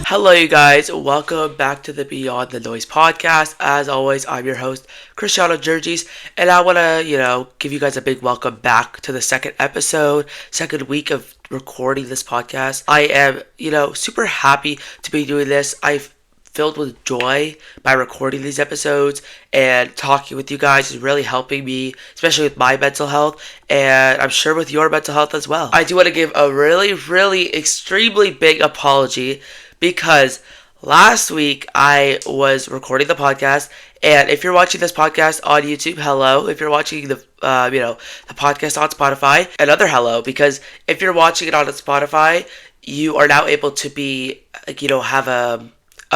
Hello, you guys. Welcome back to the Beyond the Noise podcast. As always, I'm your host, Christiano Jerjees, and I want to, give you guys a big welcome back to the second episode, second week of recording this podcast. I am, super happy to be doing this. I've filled with joy by recording these episodes and talking with you guys is really helping me, especially with my mental health, and I'm sure with your mental health as well. I do want to give a really extremely big apology because last week I was recording the podcast, and if you're watching this podcast on YouTube, hello. If you're watching the podcast on Spotify, another hello. Because if you're watching it on Spotify, you are now able to be have a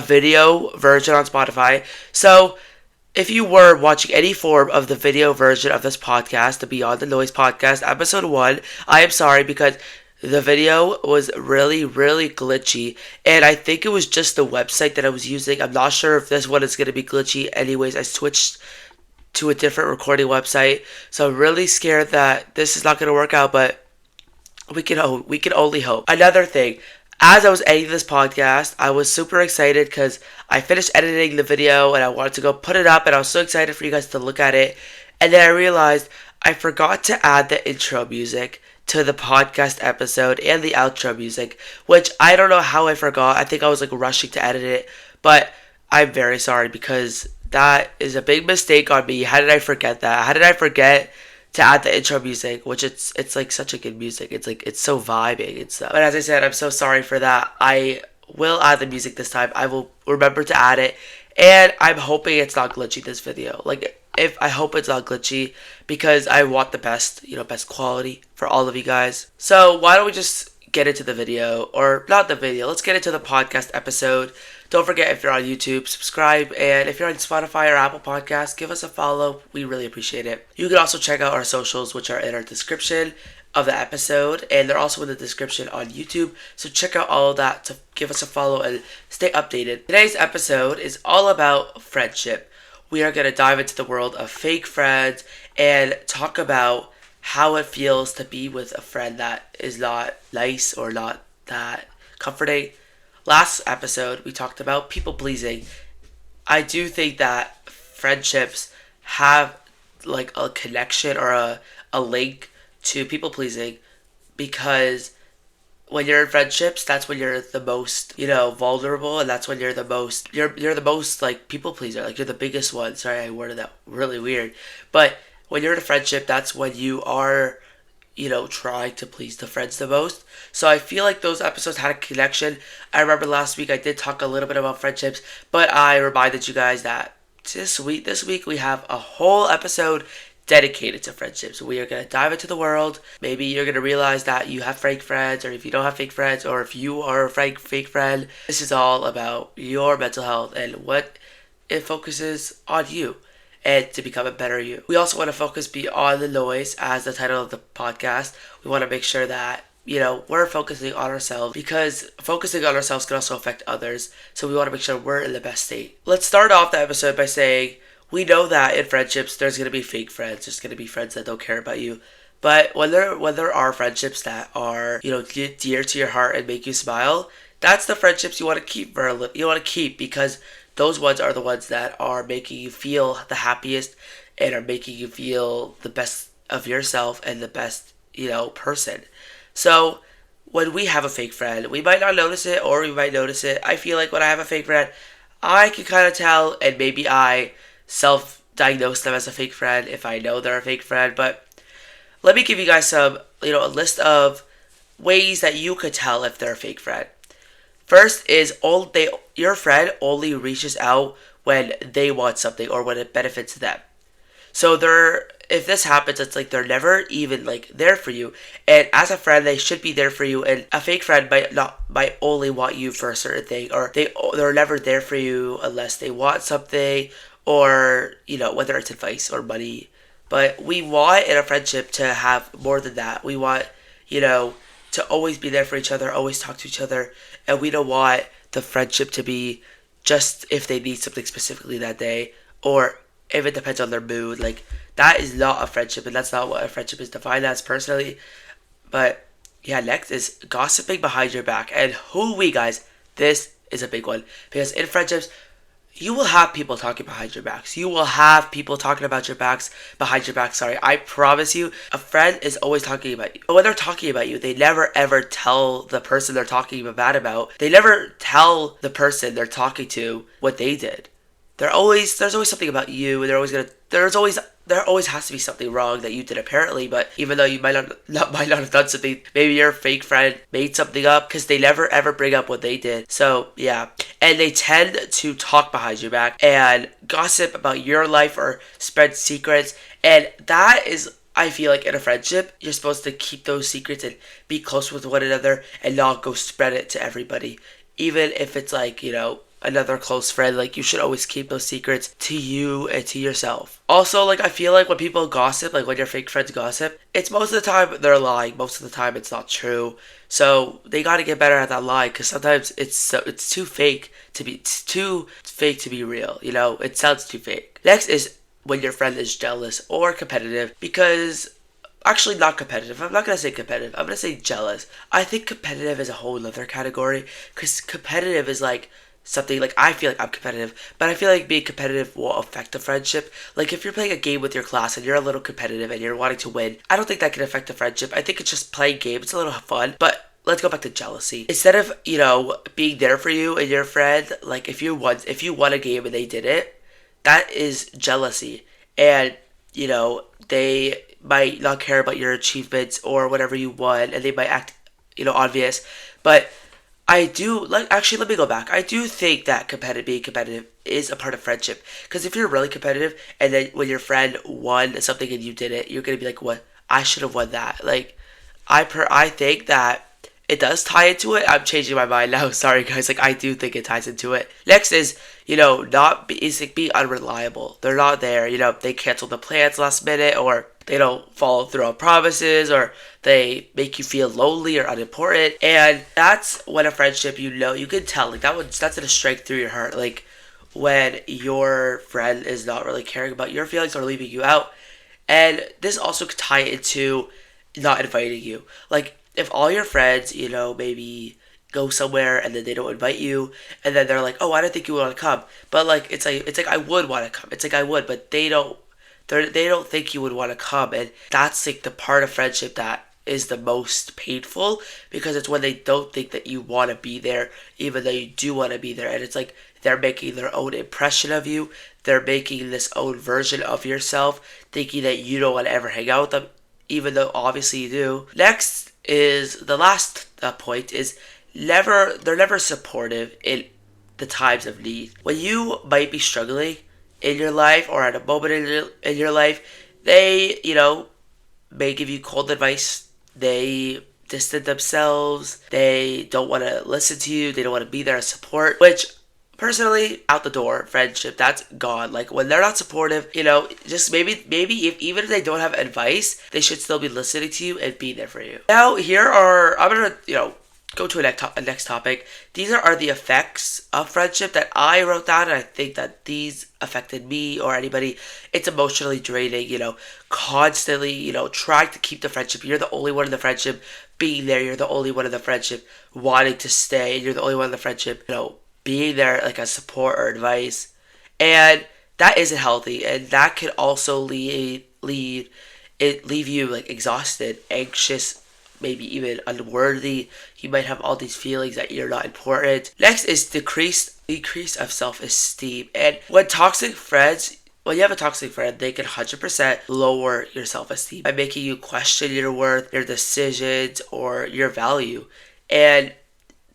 video version on Spotify. So if you were watching any form of the video version of this podcast, the Beyond the Noise podcast, episode 1, I am sorry because the video was really glitchy, and I think it was just the website that I was using. I'm not sure if this one is going to be glitchy. Anyways, I switched to a different recording website, so I'm really scared that this is not going to work out, but we can only hope. Another thing, as I was editing this podcast, I was super excited because I finished editing the video and I wanted to go put it up, and I was so excited for you guys to look at it. And then I realized I forgot to add the intro music to the podcast episode and the outro music, which I don't know how I forgot. I think I was rushing to edit it, but I'm very sorry because that is a big mistake on me. How did I forget that? How did I forget to add the intro music, which it's such a good music. It's so vibing and stuff. But as I said, I'm so sorry for that. I will add the music this time. I will remember to add it, and I'm hoping it's not glitchy this video. I hope it's not glitchy because I want the best quality for all of you guys. So why don't we just get into the video, or not the video, let's get into the podcast episode. Don't forget, if you're on YouTube, subscribe, and if you're on Spotify or Apple Podcasts, give us a follow. We really appreciate it. You can also check out our socials, which are in our description of the episode, and they're also in the description on YouTube, so check out all of that to give us a follow and stay updated. Today's episode is all about friendship. We are going to dive into the world of fake friends and talk about how it feels to be with a friend that is not nice or not that comforting. Last episode, we talked about people pleasing. I do think that friendships have a connection or a link to people pleasing, because when you're in friendships, that's when you're the most, vulnerable, and that's when you're the most, you're the most, people pleaser. You're the biggest one. Sorry, I worded that really weird. But when you're in a friendship, that's when you are, trying to please the friends the most. So I feel like those episodes had a connection. I remember last week I did talk a little bit about friendships, but I reminded you guys that this week we have a whole episode dedicated to friendships. We are going to dive into the world. Maybe you're going to realize that you have fake friends, or if you don't have fake friends, or if you are a fake friend. This is all about your mental health and what it focuses on you and to become a better you. We also want to focus beyond the noise, as the title of the podcast. We want to make sure that we're focusing on ourselves, because focusing on ourselves can also affect others. So we want to make sure we're in the best state. Let's start off the episode by saying, we know that in friendships, there's going to be fake friends. There's going to be friends that don't care about you. But when there are friendships that are, dear to your heart and make you smile, that's the friendships you want to keep because those ones are the ones that are making you feel the happiest and are making you feel the best of yourself and the best, person. So when we have a fake friend, we might not notice it, or we might notice it. I feel like when I have a fake friend, I can kind of tell, and maybe I self-diagnose them as a fake friend if I know they're a fake friend. But let me give you guys some, a list of ways that you could tell if they're a fake friend. First is your friend only reaches out when they want something or when it benefits them. So if this happens, it's they're never even there for you. And as a friend, they should be there for you. And a fake friend might only want you for a certain thing, or they're never there for you unless they want something, or whether it's advice or money. But we want in a friendship to have more than that. We want to always be there for each other, always talk to each other, and we don't want the friendship to be just if they need something specifically that day, or if it depends on their mood. That is not a friendship, and that's not what a friendship is defined as personally. But yeah, next is gossiping behind your back. And guys, this is a big one. Because in friendships, you will have people talking behind your backs. You will have people talking about your backs, behind your back, sorry. I promise you, a friend is always talking about you. But when they're talking about you, they never ever tell the person they're talking bad about. They never tell the person they're talking to what they did. There's always something about you, and there always has to be something wrong that you did apparently, but even though you might not have done something, maybe your fake friend made something up, because they never ever bring up what they did. So yeah, and they tend to talk behind your back and gossip about your life or spread secrets, and that is, I feel like in a friendship, you're supposed to keep those secrets and be close with one another and not go spread it to everybody. Even if it's like, another close friend, like you should always keep those secrets to you and to yourself. Also, like I feel like when people gossip, like when your fake friends gossip, it's most of the time they're lying. Most of the time it's not true. So they gotta get better at that lie, because sometimes it's too fake to be real. It sounds too fake. Next is when your friend is jealous or competitive, because actually not competitive. I'm not gonna say competitive. I'm gonna say jealous. I think competitive is a whole other category, because competitive is like something like, I feel like I'm competitive, but I feel like being competitive will affect the friendship. Like if you're playing a game with your class and you're a little competitive and you're wanting to win, I don't think that can affect the friendship. I think it's just playing games. It's a little fun, but let's go back to jealousy. Instead of, being there for you and your friend, like if you won a game and they did it, that is jealousy. And, they might not care about your achievements or whatever you won, and they might act, obvious. But I do, actually, let me go back. I do think that being competitive is a part of friendship. Because if you're really competitive, and then when your friend won something and you didn't, you're going to be like, what? I should have won that. Like, I think that it does tie into it. I'm changing my mind now. Sorry, guys. Like, I do think it ties into it. Next is, being unreliable. They're not there. They cancel the plans last minute, or they don't follow through on promises, or they make you feel lonely or unimportant. And that's when a friendship, you can tell, like that's gonna strike through your heart. Like when your friend is not really caring about your feelings or leaving you out. And this also could tie into not inviting you. Like if all your friends, maybe go somewhere and then they don't invite you, and then they're like, oh, I didn't think you would want to come. But like it's like I would want to come. It's like I would, but they don't think you would want to come. And that's like the part of friendship that is the most painful, because it's when they don't think that you want to be there, even though you do want to be there. And it's like they're making their own impression of you. They're making this own version of yourself, thinking that you don't want to ever hang out with them, even though obviously you do. Next is the last point is they're never supportive in the times of need. When you might be struggling in your life or at a moment in your life, they, may give you cold advice. They distant themselves. They don't want to listen to you. They don't want to be there as support, which personally, out the door. Friendship, that's gone. Like when they're not supportive, just maybe if even if they don't have advice, they should still be listening to you and be there for you. Now I'm gonna, go to a next topic. These are the effects of friendship that I wrote down, and I think that these affected me or anybody. It's emotionally draining, constantly, trying to keep the friendship. You're the only one in the friendship being there. You're the only one in the friendship wanting to stay. You're the only one in the friendship, being there like as support or advice. And that isn't healthy, and that can also leave you like exhausted, anxious, maybe even unworthy. You might have all these feelings that you're not important. Next is decrease of self-esteem. And when you have a toxic friend, they can 100% lower your self-esteem by making you question your worth, your decisions, or your value. And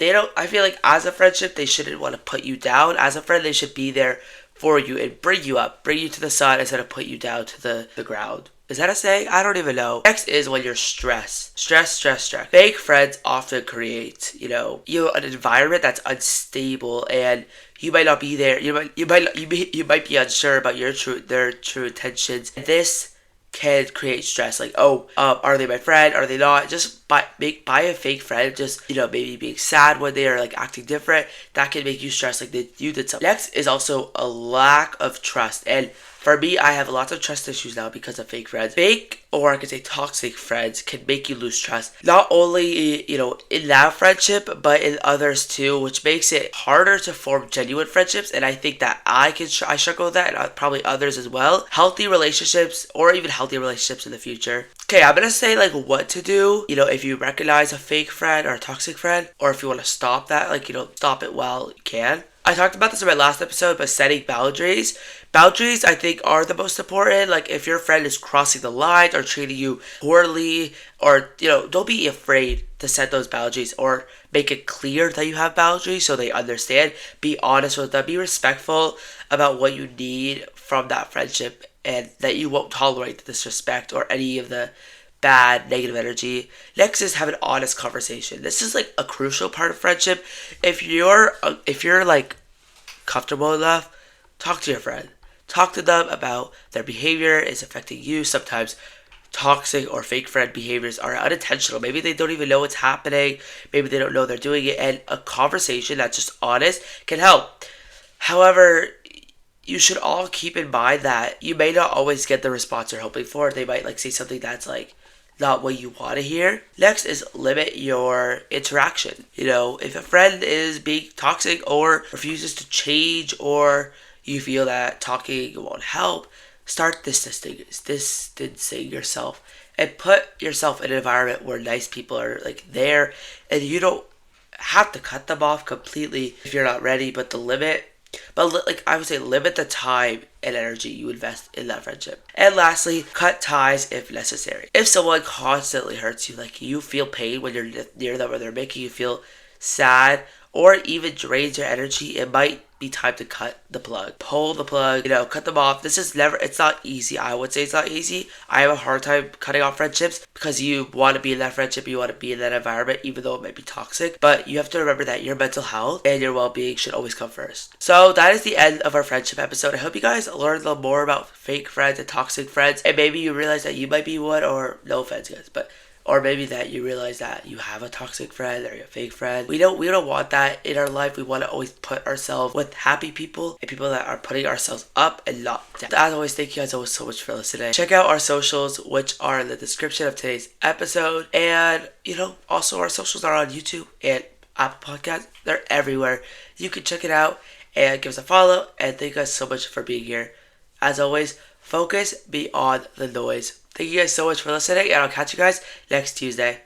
I feel like as a friendship, they shouldn't want to put you down. As a friend, they should be there for you and bring you up, bring you to the sun instead of put you down to the ground. Is that a saying? I don't even know. Next is when you're stressed. Stress. Fake friends often create, an environment that's unstable, and you might not be there. You might be unsure about their true intentions. And this can create stress. Like, are they my friend? Are they not? Just buy a fake friend. Just maybe being sad one day or like acting different. That can make you stress like you did something. Next is also a lack of trust. And For me, I have lots of trust issues now because of fake friends. Fake, or I could say toxic friends, can make you lose trust. Not only, in that friendship, but in others too, which makes it harder to form genuine friendships. And I think that I struggle with that, and probably others as well. Healthy relationships, or even healthy relationships in the future. Okay, I'm gonna say like what to do, if you recognize a fake friend or a toxic friend, or if you want to stop that, stop it while you can. I talked about this in my last episode, but setting boundaries. Boundaries, I think, are the most important. Like, if your friend is crossing the line or treating you poorly, or, don't be afraid to set those boundaries or make it clear that you have boundaries so they understand. Be honest with them. Be respectful about what you need from that friendship, and that you won't tolerate the disrespect or any of the bad negative energy. Next is have an honest conversation. This is like a crucial part of friendship. If you're like comfortable enough, talk to your friend. Talk to them about their behavior is affecting you. Sometimes toxic or fake friend behaviors are unintentional. Maybe they don't even know what's happening. Maybe they don't know they're doing it, and a conversation that's just honest can help. However, you should all keep in mind that you may not always get the response you're hoping for. They might say something that's not what you want to hear. Next is limit your interaction. If a friend is being toxic or refuses to change, or you feel that talking won't help, start distancing yourself and put yourself in an environment where nice people are there, and you don't have to cut them off completely if you're not ready, but I would say limit the time and energy you invest in that friendship. And lastly, cut ties if necessary. If someone constantly hurts you, you feel pain when you're near them, or they're making you feel sad, or even drains your energy, it might be time to cut the plug. Pull the plug, cut them off. It's not easy. I would say it's not easy. I have a hard time cutting off friendships because you want to be in that friendship, you want to be in that environment, even though it might be toxic. But you have to remember that your mental health and your well-being should always come first. So that is the end of our friendship episode. I hope you guys learned a little more about fake friends and toxic friends, and maybe you realize that you might be one, or no offense guys, or maybe that you realize that you have a toxic friend or a fake friend. We don't want that in our life. We want to always put ourselves with happy people and people that are putting ourselves up and not down. As always, thank you guys always so much for listening. Check out our socials, which are in the description of today's episode. And, also our socials are on YouTube and Apple Podcasts. They're everywhere. You can check it out and give us a follow. And thank you guys so much for being here. As always, focus beyond the noise. Thank you guys so much for listening, and I'll catch you guys next Tuesday.